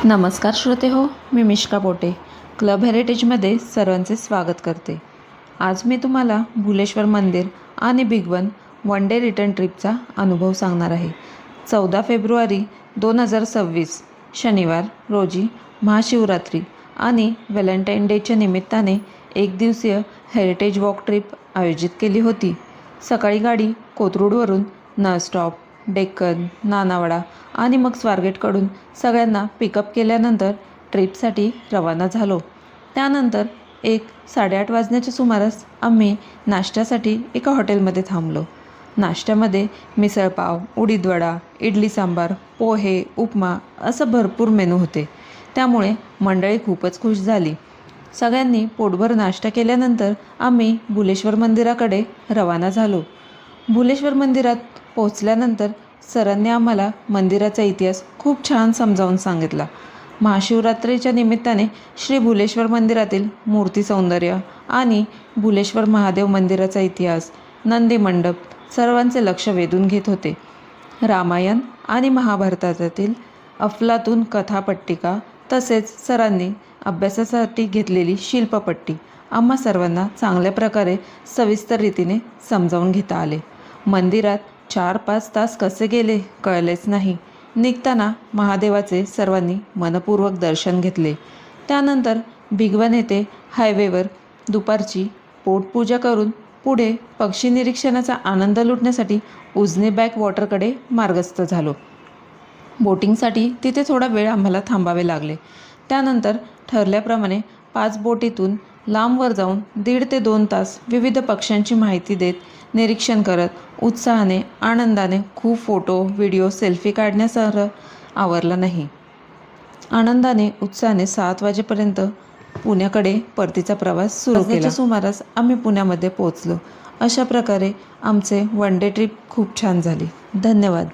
नमस्कार श्रोते हो, मी मिश्का पोटे क्लब हेरिटेजमध्ये सर्वांचे स्वागत करते। आज मी तुम्हाला भुलेश्वर मंदिर आणि बिग वन डे रिटर्न ट्रिपचा अनुभव सांगणार आहे। 14 फेब्रुवारी 2026 शनिवार रोजी महाशिवरात्री आणि व्हॅलेंटाईन डेच्या निमित्ताने एक दिवसीय हेरिटेज वॉक ट्रिप आयोजित केली होती। सकाळी गाडी कोथरूडवरून नळस्टॉप, डेक्कन, नानावाडा आणि मग स्वारगेटकडून सगळ्यांना पिकअप केल्यानंतर ट्रिपसाठी रवाना झालो। त्यानंतर 1-8 वाजण्याच्या सुमारास आम्ही नाश्त्यासाठी एका हॉटेलमध्ये थांबलो। नाश्त्यामध्ये मिसळपाव, उडीद वडा, इडली सांबार, पोहे, उपमा असं भरपूर मेनू होते। त्यामुळे मंडळी खूपच खुश झाली। सगळ्यांनी पोटभर नाश्ता केल्यानंतर आम्ही भुलेश्वर मंदिराकडे रवाना झालो। भुलेश्वर मंदिरात पोहोचल्यानंतर सरांनी आम्हाला मंदिराचा इतिहास खूप छान समजावून सांगितला। महाशिवरात्रीच्या निमित्ताने श्री भुलेश्वर मंदिरातील मूर्ती सौंदर्य आणि भुलेश्वर महादेव मंदिराचा इतिहास, नंदी मंडप सर्वांचे लक्ष वेधून घेत होते। रामायण आणि महाभारतातील अफलातून कथापट्टिका तसेच सरांनी अभ्यासासाठी घेतलेली शिल्पपट्टी आम्हा सर्वांना चांगल्या प्रकारे सविस्तर रीतीने समजावून घेता आले। मंदिरात 4-5 तास कसे गेले कळलेच नाही। निघताना महादेवाचे सर्वांनी मनपूर्वक दर्शन घेतले। त्यानंतर बिग वन येथे हायवेवर दुपारची पोटपूजा करून पुढे पक्षी निरीक्षणाचा आनंद लुटण्यासाठी उजनी बॅक वॉटरकडे मार्गस्थ झालो। बोटिंगसाठी तिथे थोडा वेळ आम्हाला थांबावे लागले। त्यानंतर ठरल्याप्रमाणे 5 बोटीतून लांबवर जाऊन 1.5 ते 2 तास विविध पक्ष्यांची माहिती देत निरीक्षण करत उत्साहाने आनंदाने खूप फोटो, व्हिडिओ, सेल्फी काढण्यासह आवरला नाही। आनंदाने उत्साहाने 7 वाजेपर्यंत पुण्याकडे परतीचा प्रवास सुरू केला। सुमारास आम्ही पुण्यामध्ये पोहोचलो। अशा प्रकारे आमचे वन डे ट्रिप खूप छान झाली। धन्यवाद।